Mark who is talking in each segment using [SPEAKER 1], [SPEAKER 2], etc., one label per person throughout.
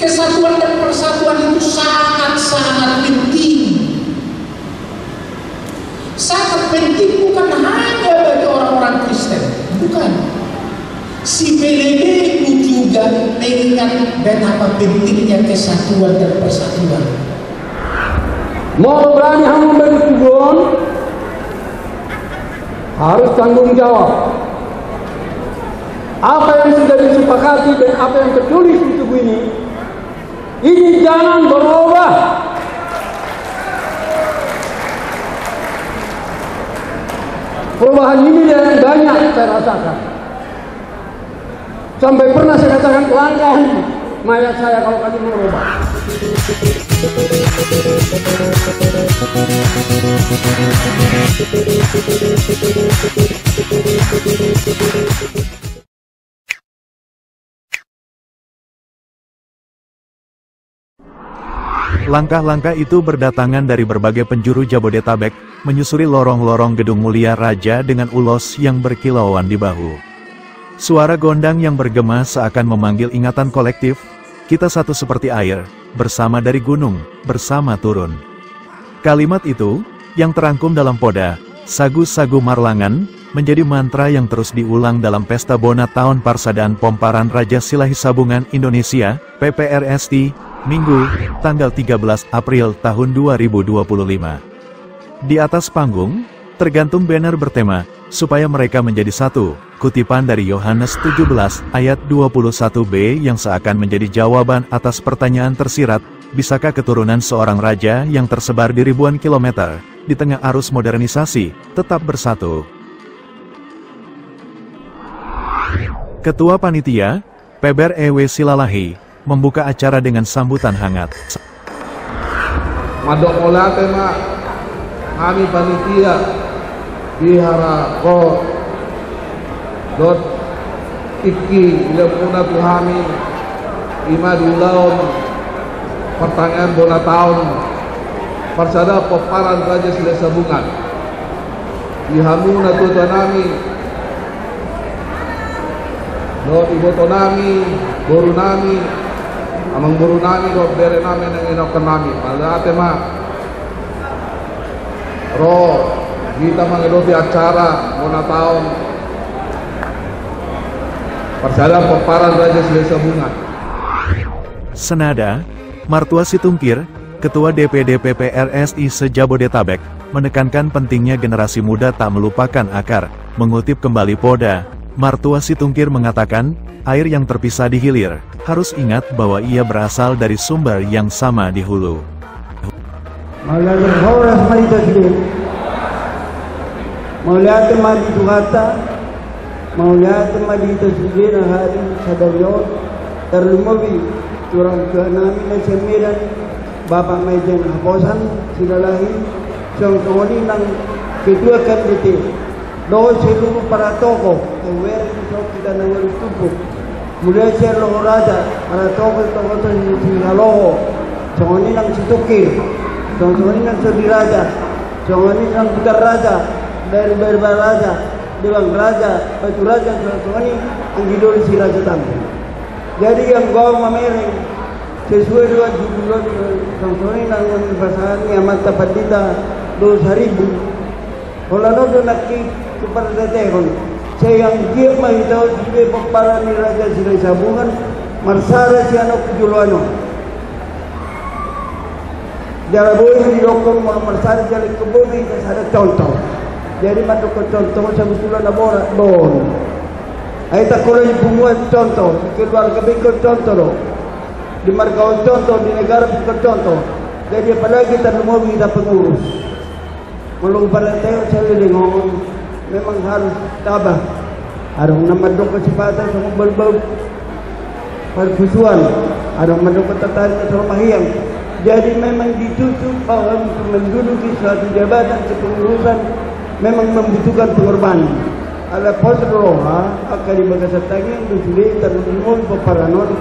[SPEAKER 1] Kesatuan dan persatuan itu sangat-sangat penting. Sangat penting bukan hanya bagi orang-orang Kristen, bukan. Si PBB itu juga mengingat betapa pentingnya kesatuan dan persatuan.
[SPEAKER 2] Mau berani mengambil tujuan, harus tanggung jawab. Apa yang sudah disepakati dan apa yang tertulis di tubuh ini jangan berubah. Perubahan ini yang banyak saya rasakan. Sampai pernah saya katakan langkah mayat saya kalau kami merubah.
[SPEAKER 3] Langkah-langkah itu berdatangan dari berbagai penjuru Jabodetabek, menyusuri lorong-lorong Gedung Mulia Raja dengan ulos yang berkilauan di bahu. Suara gondang yang bergema seakan memanggil ingatan kolektif, kita satu seperti air, bersama dari gunung, bersama turun. Kalimat itu, yang terangkum dalam poda, Sagu-Sagu Marlangan, menjadi mantra yang terus diulang dalam Pesta Bona Tahun Parsadaan Pomparan Raja Silahi Sabungan Indonesia, PPRST, Minggu, tanggal 13 April tahun 2025. Di atas panggung, tergantung banner bertema, supaya mereka menjadi satu, kutipan dari Yohanes 17 ayat 21b yang seakan menjadi jawaban atas pertanyaan tersirat, bisakah keturunan seorang raja yang tersebar di ribuan kilometer, di tengah arus modernisasi, tetap bersatu? Ketua Panitia, Peber Ewe Silalahi, membuka acara dengan sambutan hangat.
[SPEAKER 4] Madok mak kami panitia bihara ko dot iki ila puna tuhami ima dulaon pertanyaan bona tahun Parsada Pomparan Raja Silahi Sabungan dihamuna tutanami dot ibotonami borunami amang borunami dot bere nami nang inokan nami pada tema ro kita mengedoti acara bona tahun Parsada Pomparan Raja Silahi Sabungan.
[SPEAKER 3] Senada, Martua Situngkir, Ketua DPD PPRSI se-Jabodetabek, menekankan pentingnya generasi muda tak melupakan akar. Mengutip kembali poda, Martua Situngkir mengatakan, air yang terpisah di hilir, harus ingat bahwa ia berasal dari sumber yang sama di hulu.
[SPEAKER 2] Maulihat madi tuhata, maulihat madi tasbih hari sadaryo, terlumawi turang keenam na sembilan Bapak Majen Haposan Silalahi, sang kawali ng kedua kandidat. Doon seluruh para tokoh, aware kita nawal tubuh. Mulai siya Loho Raja, para tokoh-tokoh ng Sinaloho, sang ng Situngkir, sang ng Sodi Raja, sang ng Butar Raja, dari Berbar Raja, Dewang Raja, Batu Raja, sang ang gidol si Raja Tampi. Jadi yang gawang mamereng, sesuai dengan judul sang ng basahan ni Amat Tapadita 2,000. Wala na doon nakikipagdategon. Siya yang dia mahitaw di Pomparan ni Raja Silahi Sabungan, marsara siya na kujuluano. Jaraboy ni Lokong mga marsara siya na kubuti kasada contoh. Jadi matukot contoh sa gustulan na borat doon. Ay takuloy bumuhat contoh. Keluarga bikot contoh do. Di Margaon contoh, di negara bikot contoh. Jadi apalagi kita lumawi kita pengurus. Mulung palateo sa lilingong memang harus tabah. Harus namadok kesempatan sa balbal perkusuan. Harus namadok ketatahan sa mahiyang. Jadi memang ditutup bahwa untuk menduduki suatu jabatan kepengurusan memang membutuhkan pengorbanan. Ada posroha akan dibagasatangin dusuli terumum peparanon.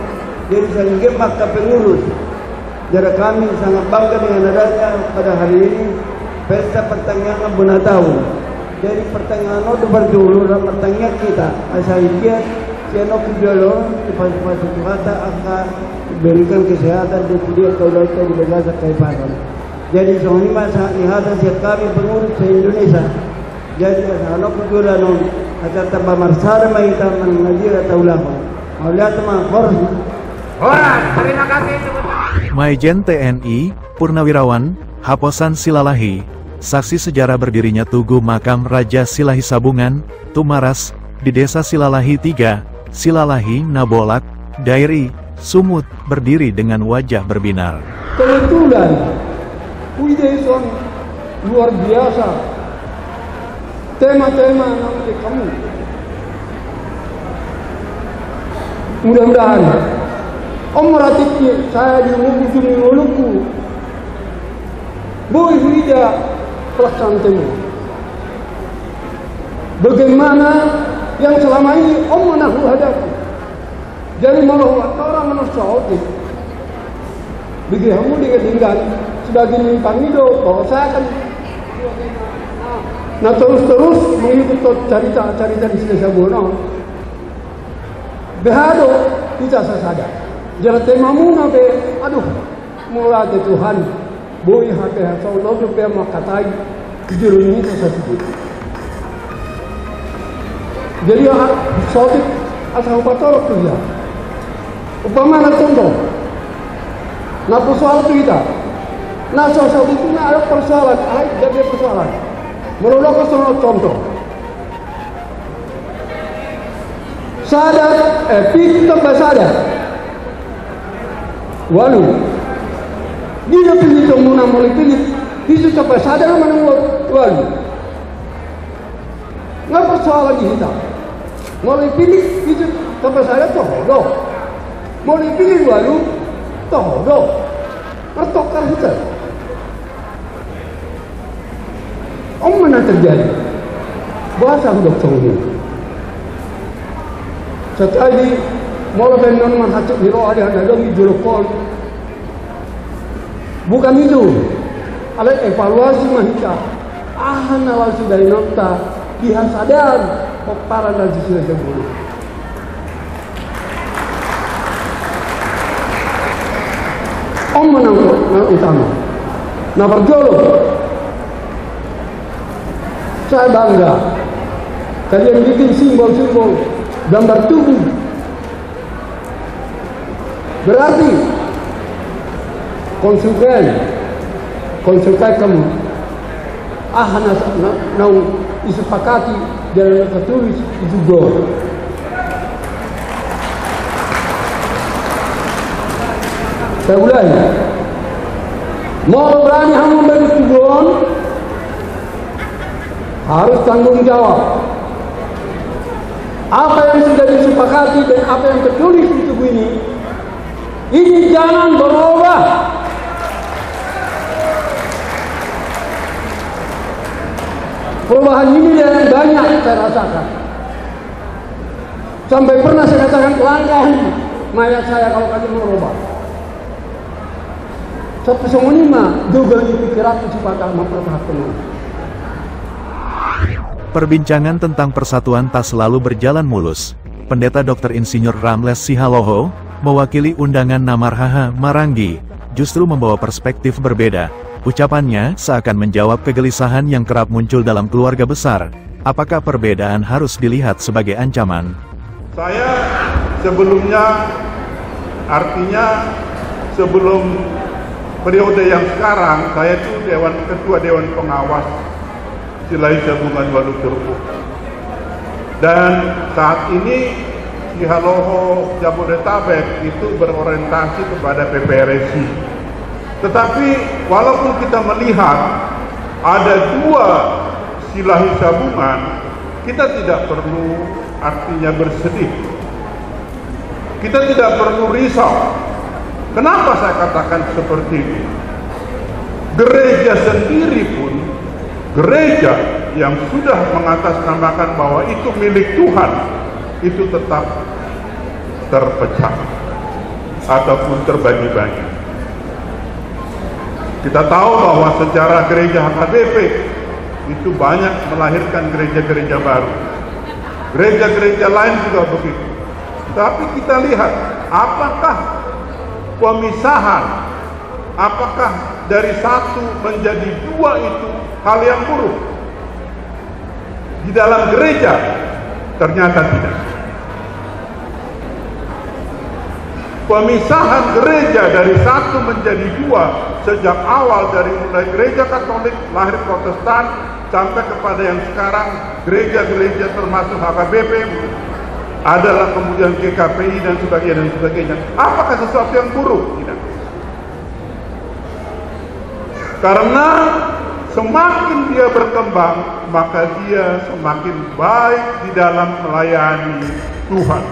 [SPEAKER 2] Jadi sehingga maka pengurus. Jadi kami sangat bangga dengan adanya pada hari ini Pesta Pertengahan Bona Tahun. Jadi pertengahan itu berdulu dan pertengahan kita. Asal dia Siano Kujolo, pas kata akan berikan kesehatan dan tidak kalau kita di Bagasa Kaiparan. Jadi soalnya masa ihatan siap kami pengurus se Indonesia. Jadi anak Kujolo non akan tambah marsara maita mengajar atau lama. Melihat teman korus.
[SPEAKER 5] Terima kasih.
[SPEAKER 3] Maijen TNI, Purnawirawan, Haposan Silalahi, saksi sejarah berdirinya Tugu Makam Raja Silahi Sabungan, Tumaras, di Desa Silalahi 3, Silalahi, Nabolak, Dairi, Sumut, berdiri dengan wajah berbinar.
[SPEAKER 2] Kebetulan, Widesong luar biasa. Tema-tema nanti kamu. Mudah-mudahan Om meratiknya saya di Muluku Boy Wida pelaksanaan temu. Bagaimana yang selama ini Om menahu hadapi. Jadi malah orang menusauti. Bagi kamu dengan sebagai nimpan hidup bahwa saya akan terus mengikuti cerita di Indonesia Bono. Behado tidak sadar. Jangan temamu nabe, aduh, mulai ke Tuhan, boy hati asal lalu dia makatai jurus ini sesuatu. Jadi sotik asal patol tu ya. Upama nak contoh, nak persoalan tu kita, nak soal itu nak ada persoalan, jadi persoalan. Merulak soal contoh. Sadar, pintu tak sadar. Walu, dia pilih tomuna mulai pilih, itu sampai sadar mana walu. Ngapa soal lagi kita? Mulai pilih itu sampai sadar toh, mulai pilih walu toh, pertokar kita. Om mana terjadi? Bahasa hidup sungguh. Setelah ini mulai benar menghacip hero ada lagi jurukol. Bukan itu. Ada evaluasi mahita. Nawasi dari nota pihak sadar para dan sisi sebelum. Om menang utama. Nah berjolo. Saya bangga. Kalian bikin simbol-simbol gambar tubuh. Berarti konsumen kamu nau disepakati dalam tertulis itu gol. Saya ulangi, mau berani kamu bertujuan harus tanggung jawab. Apa yang sudah disepakati dan apa yang tertulis di tubuh ini jangan berubah. Perubahan ini yang banyak saya rasakan. Sampai pernah saya katakan langkah mayat saya kalau kalian merubah. Sampai semua ini mah juga dipikiran supaya memperhatikan.
[SPEAKER 3] Perbincangan tentang persatuan tak selalu berjalan mulus. Pendeta Dr. Insinyur Ramles Sihaloho, mewakili undangan Namarhaha Maranggi, justru membawa perspektif berbeda. Ucapannya seakan menjawab kegelisahan yang kerap muncul dalam keluarga besar. Apakah perbedaan harus dilihat sebagai ancaman?
[SPEAKER 6] Saya sebelumnya, artinya sebelum periode yang sekarang, saya itu ketua Dewan Pengawas Silahi Sabungan Walu Turku. Dan saat ini Sihaloho Jabodetabek itu berorientasi kepada PPRSI. Tetapi walaupun kita melihat ada dua Silahi Sabungan, kita tidak perlu artinya bersedih. Kita tidak perlu risau. Kenapa saya katakan seperti ini? Gereja sendiri pun, gereja yang sudah mengatasnamakan bahwa itu milik Tuhan, itu tetap terpecah ataupun terbagi-bagi. Kita tahu bahwa sejarah gereja HKBP itu banyak melahirkan gereja-gereja baru. Gereja-gereja lain juga begitu. Tapi kita lihat, apakah pemisahan, apakah dari satu menjadi dua itu hal yang buruk? Di dalam gereja ternyata tidak. Pemisahan gereja dari satu menjadi dua sejak awal, dari mulai gereja Katolik lahir Protestan sampai kepada yang sekarang gereja-gereja termasuk HKBP adalah kemudian GKPI dan sebagainya. Apakah sesuatu yang buruk? Tidak. Karena semakin dia berkembang, maka dia semakin baik di dalam melayani Tuhan.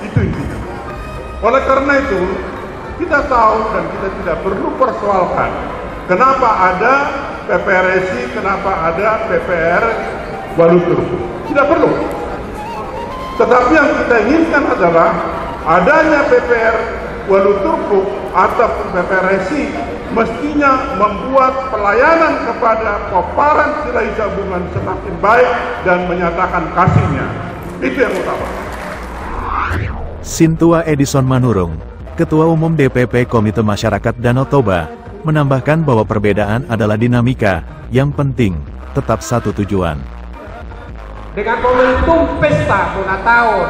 [SPEAKER 6] Itu intinya. Oleh karena itu, kita tahu dan kita tidak perlu persoalkan kenapa ada PPRSI, kenapa ada PPR Waluturfu. Tidak perlu. Tetapi yang kita inginkan adalah adanya PPR Waluturfu atau PPRSI mestinya membuat pelayanan kepada peparan Silai Sabungan semakin baik dan menyatakan kasihnya. Itu yang utama.
[SPEAKER 3] Sintua Edison Manurung, Ketua Umum DPP Komite Masyarakat Danau Toba, menambahkan bahwa perbedaan adalah dinamika, yang penting tetap satu tujuan.
[SPEAKER 5] Dengan momentum pesta ulang tahun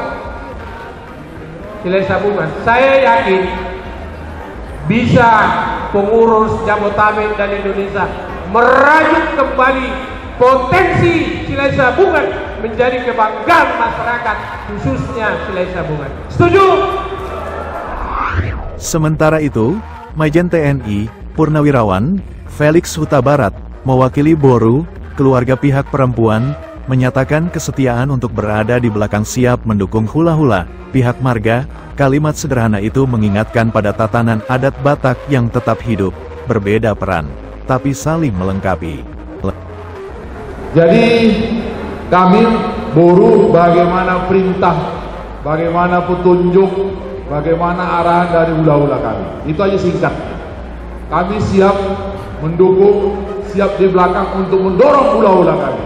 [SPEAKER 5] Silai Sabungan, saya yakin bisa pengurus Jabodetabek dan Indonesia merajut kembali potensi Silai Sabungan menjadi kebanggaan masyarakat, khususnya Silai Sabungan. Setuju?
[SPEAKER 3] Sementara itu, Majen TNI, Purnawirawan, Felix Huta Barat, mewakili Boru, keluarga pihak perempuan, menyatakan kesetiaan untuk berada di belakang siap mendukung hula-hula, pihak marga. Kalimat sederhana itu mengingatkan pada tatanan adat Batak yang tetap hidup, berbeda peran, tapi saling melengkapi.
[SPEAKER 4] Jadi kami Boru bagaimana perintah, bagaimana petunjuk, bagaimana arahan dari hula-hula kami. Itu aja singkat. Kami siap mendukung, siap di belakang untuk mendorong hula-hula kami.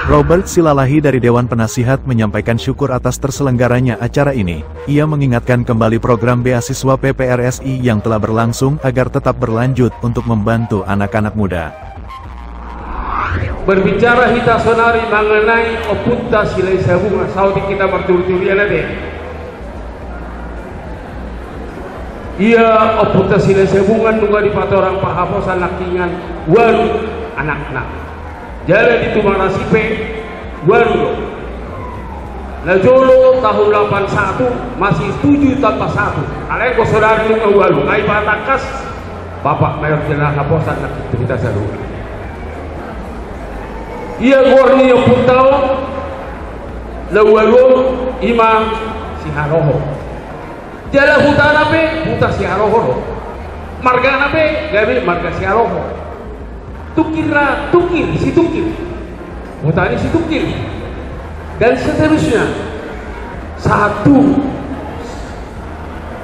[SPEAKER 3] Robert Silalahi dari Dewan Penasihat menyampaikan syukur atas terselenggaranya acara ini. Ia mengingatkan kembali program beasiswa PPRSI yang telah berlangsung agar tetap berlanjut untuk membantu anak-anak muda.
[SPEAKER 5] Berbicara kita sonari mengenai opunta Silai Sabungan, saudi kita berturi-turian ada. Ia opunta Silai Sabungan nunggu di patorang pahaposan lakingan walu anak-anak. Jalan di Tumang Nasipe, walu. Najolo tahun 81 masih 7 tanpa 1. Kalian kau saudara nunggu walu, ngai patakas, Bapak Mayor Jenderal Haposan kita saudara. Ia gorni yang puntau lawalu imam si haroho jala hutana pe huta si haroho marga pe gabe marga si haroho tukira tukir si tukir hutani si tukir dan seterusnya satu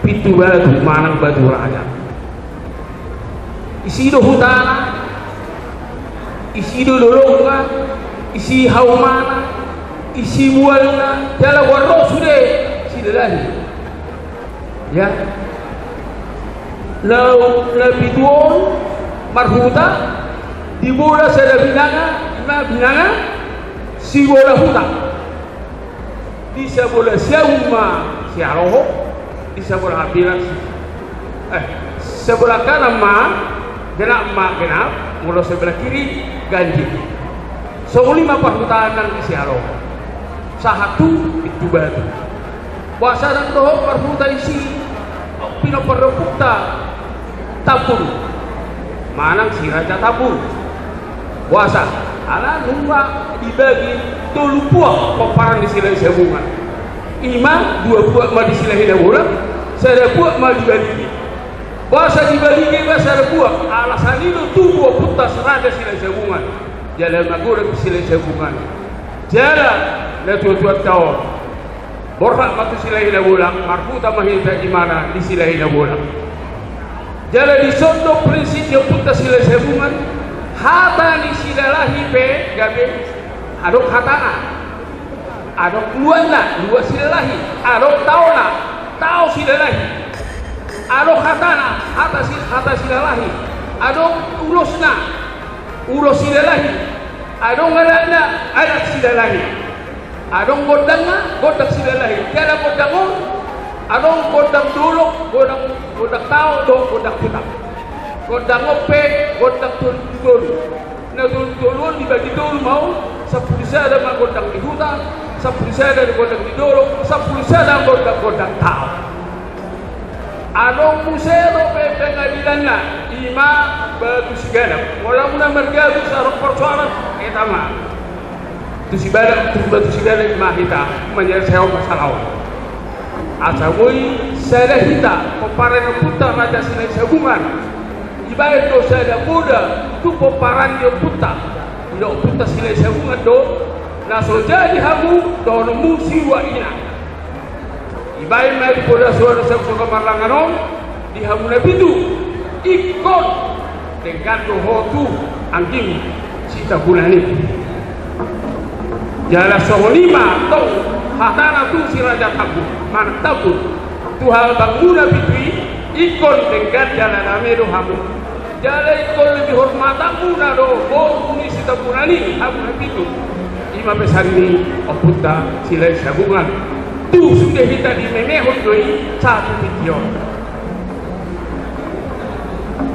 [SPEAKER 5] pintu batu manang batu raja isi do hutana isi dolonga, isi haumana, isi mualna, jala warno sudah sidalahi. Ya, lau bituon marhuta di bola sada binanga, si bola huta, di sabola siauma siaroho, di sabola habiran, sebelah kanan ma, genap, mula sebelah kiri ganjil. So 5 perhutanan di Siaro. Satu itu batu. Puasa dan doh perhuta isi pino perhutah tabur. Manang si raja tabur. Puasa. Ala nunggu dibagi tolu puak peparan di Silai Sabungan. 5 2 puak ma di Silai Sabungan. Saya puak ma dibagi. Puasa dibagi bahasa buah alasan itu tubuh putas raja Silai Sabungan jalan magura Silai Sabungan jalan letuat tahun borhak matu Silai Sabungan marfuta mahita imana di Silai Sabungan jalan di sondo prinsip yang putas Silai Sabungan hata di silalahi pe gabe hadok hatana adok luanna, luas silalahi, adok tauna, tau silalahi, adok hatana, hata silalahi, adok ulosna, ulos silalahi, adok ngarana, adat silalahi, adok godangna, godak silalahi, tiada godangon, adok godang duluk, godak tau, godak putak, godang ope, godak tulul. Na tulul dibagi dulu mau 10 sada mak godang di hutan, 10 sada godang di dolok, 10 sada godang tau. Anong musero pe pengadilanna ima batu sigana. Wala muna mergadu sa persoalan kita mah. Tu si batu sigana ima kita menyelesaikan masalah. Asawoi sada kita komparana puta raja sinai sabungan. Ibarat do sada muda tu poparan dia puta silai sabungan do na so jadi hamu do nemu siwa ina ibarat mai poda suara sabungan kamarlanganon di hamu na pintu ikon dengan do hotu anggim sita bulani jala soholima tong hatana tu si raja tabu mana tabu tu hal banguna pintu ikon dengan jala namedo hamu jala ikon lebih hormatamu nado bau ni sita punani hamu itu ima besar ini oputa silai sabungan tu sudah kita di menehon doi satu video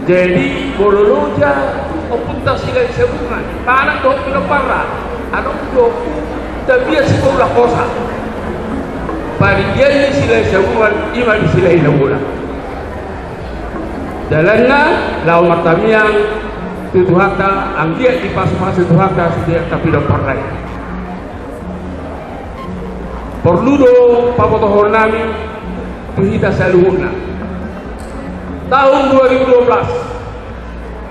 [SPEAKER 5] jadi bololoja oputa silai sabungan tanah doh pino parra anong doh tabia sekolah kosa parigian silai sabungan ima di silai sabungan jalannya lau matamiang tutuhaka anggia di pas-pas tutuhaka sudah tapi dah parai perlu do papotohon nami tuhita saluhuna tahun 2012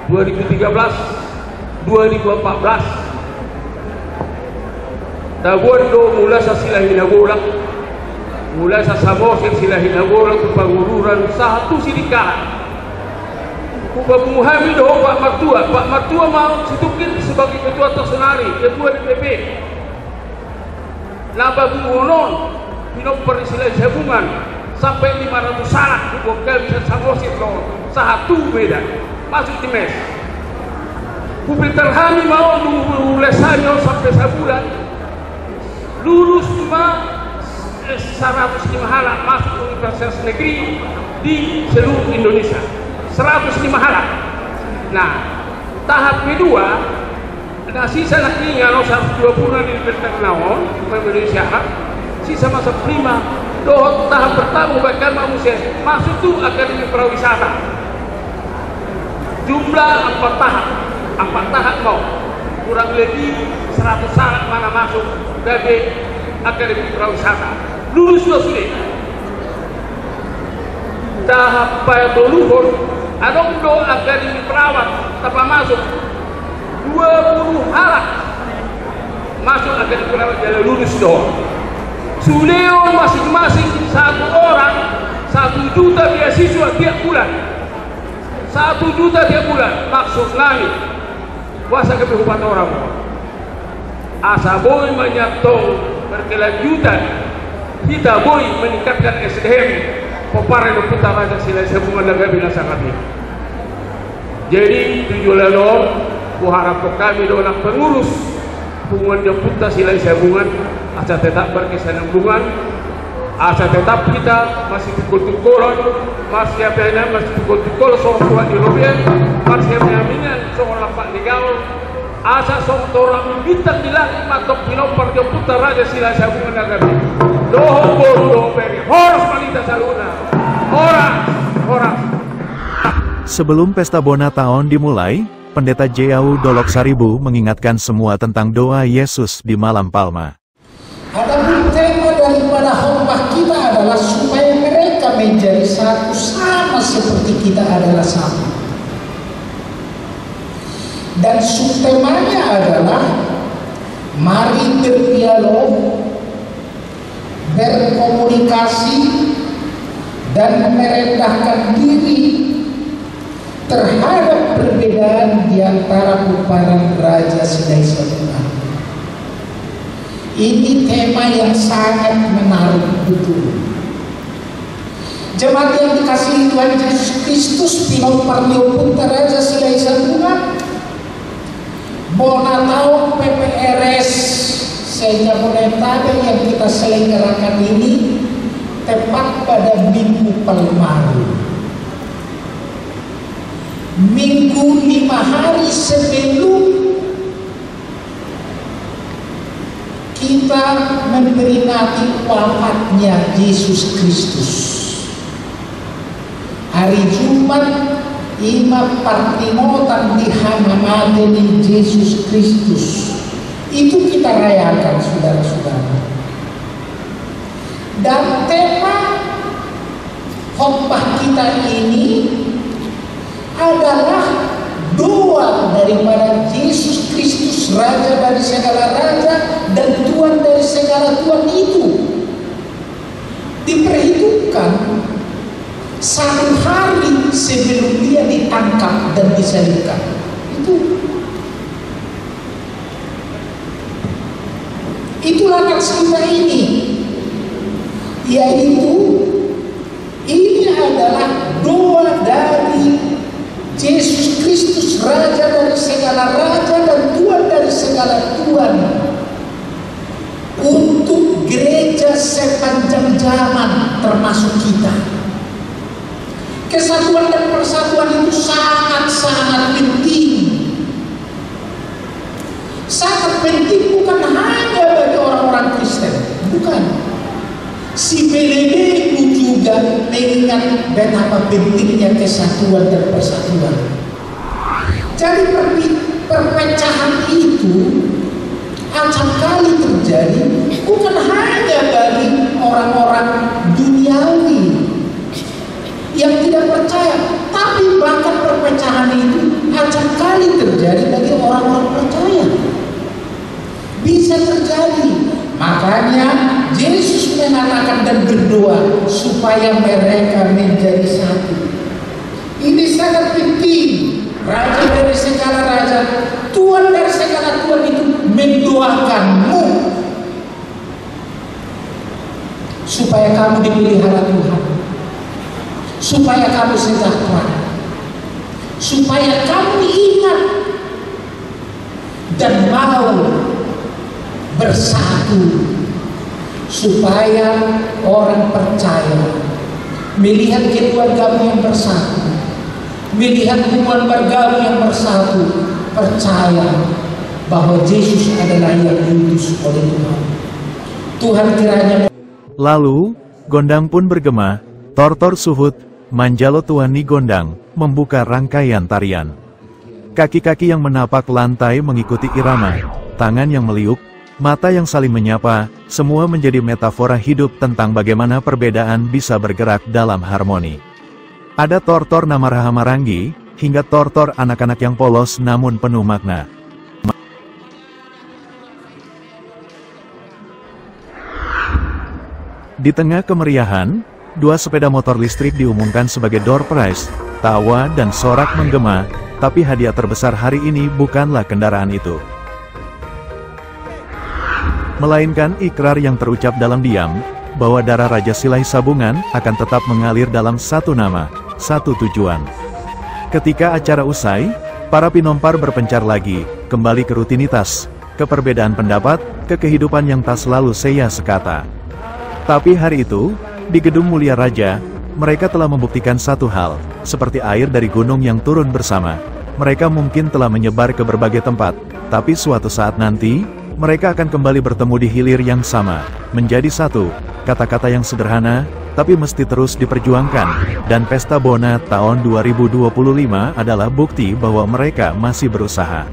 [SPEAKER 5] 2013 2014 dabuan do mula sa sila hinagulang mula sa samosin sila hinagulang pangururan satu sidikalan Kubah Muhammad doh Pak Mertua mau situkin sebagai ketua tersenari, ketua DPP. Napa Buhonon, minum perisilai sabungan sampai 500 salah, bukan bisa samosit loh, satu beda, masuk di mes. Kubah terhami mau nunggu lesanyo sampai sebulan, lulus cuma 105 halak masuk universitas negeri di seluruh Indonesia. 105 halak. Nah, tahap kedua, nah sisa lagi ngalo 120 di Bertangnaon, Indonesia, sisa masa prima. Doh tahap pertama bahkan manusia masuk tuh akademi pariwisata. Jumlah 4 tahap mau kurang lebih 100 halak mana masuk dari akademi pariwisata. Lulus sudah. Tahap payatoluhur adong do akademi perawat tanpa masuk 20 halak masuk akademi perawat jalan lulus doang suleo masing-masing 1 orang 1 juta beasiswa tiap bulan 1 juta tiap bulan maksud nami kuasa kehidupan orang asa boy menyatong berkelanjutan kita boy meningkatkan SDM Popare do puta raja silai sabungan daga binasa kami. Jadi tujuan lo, kuharap kami do nak pengurus hubungan do puta silai sabungan, asa tetap berkesinambungan, asa tetap kita masih tukul-tukulan, masih apa masih tukul-tukul soal tuan di European, masih apa soal lapak legal, asa soal orang bintang di langit matok pinopar do puta raja silai sabungan daga binasa. Doho boru peri horas malita saluna horas.
[SPEAKER 3] Sebelum pesta Bona Taon dimulai, Pendeta J.A.U. Dolok Saribu mengingatkan semua tentang doa Yesus di malam Palma.
[SPEAKER 1] Adapun tema daripada khotbah kita adalah supaya mereka menjadi satu sama seperti kita adalah satu. Dan subtemanya adalah mari berdialog, berkomunikasi dan merendahkan diri terhadap perbedaan di antara puparan Raja Silai Sabungan. Ini tema yang sangat menarik betul. Jemaat yang dikasihi Tuhan Yesus Kristus, Pinong Parlio Punta Raja Silai Sabungan, Bona tahu PPRS Sejabodetabek yang kita selenggarakan ini tepat pada Minggu Palmaru. Minggu 5 hari sebelum kita memperingati wafatnya Yesus Kristus. Hari Jumat Imam Partimotan di Hamamadeni Yesus Kristus. Itu kita rayakan, saudara-saudara. Dan tema khotbah kita ini adalah doa daripada Yesus Kristus, Raja dari segala raja dan Tuhan dari segala Tuhan itu. Diperhitungkan 1 hari sebelum dia ditangkap dan disalibkan. Itulah nats kita ini, yaitu ini adalah doa dari Yesus Kristus, Raja dari segala raja dan Tuhan dari segala Tuhan, untuk gereja sepanjang zaman, termasuk kita. Kesatuan dan persatuan itu sangat-sangat penting. Sangat penting bukan hanya bagi orang-orang Kristen, bukan. Si Belebelu juga mengingat betapa pentingnya kesatuan dan persatuan. Jadi perpecahan itu acap kali terjadi bukan hanya bagi orang-orang duniawi yang tidak percaya, tapi bahkan perpecahan itu acap kali terjadi bagi orang-orang percaya. Bisa terjadi. Makanya Yesus mengatakan dan berdoa supaya mereka menjadi satu. Ini sangat penting. Raja dari segala raja, Tuhan dari segala Tuhan itu mendoakanmu supaya kamu dipelihara Tuhan, supaya kamu sejahtera, supaya kamu ingat dan mau bersatu, supaya orang percaya melihat keluargamu yang bersatu, melihat hubungan bergaul yang bersatu, percaya bahwa Yesus adalah yang diutus oleh Tuhan. Tuhan kiranya.
[SPEAKER 3] Lalu Gondang pun bergema, tortor suhut, manjalo tuani Gondang, membuka rangkaian tarian. Kaki-kaki yang menapak lantai mengikuti irama, tangan yang meliuk, mata yang saling menyapa, semua menjadi metafora hidup tentang bagaimana perbedaan bisa bergerak dalam harmoni. Ada tortor nama Rahamarangi, hingga tortor anak-anak yang polos namun penuh makna. Di tengah kemeriahan, 2 sepeda motor listrik diumumkan sebagai door prize, tawa dan sorak menggema, tapi hadiah terbesar hari ini bukanlah kendaraan itu. Melainkan ikrar yang terucap dalam diam, bahwa darah Raja Silai Sabungan akan tetap mengalir dalam satu nama, satu tujuan. Ketika acara usai, para pinompar berpencar lagi, kembali ke rutinitas, ke perbedaan pendapat, ke kehidupan yang tak selalu seya sekata. Tapi hari itu, di Gedung Mulia Raja, mereka telah membuktikan satu hal, seperti air dari gunung yang turun bersama. Mereka mungkin telah menyebar ke berbagai tempat, tapi suatu saat nanti, mereka akan kembali bertemu di hilir yang sama, menjadi satu. Kata-kata yang sederhana, tapi mesti terus diperjuangkan, dan Pesta Bona tahun 2025 adalah bukti bahwa mereka masih berusaha.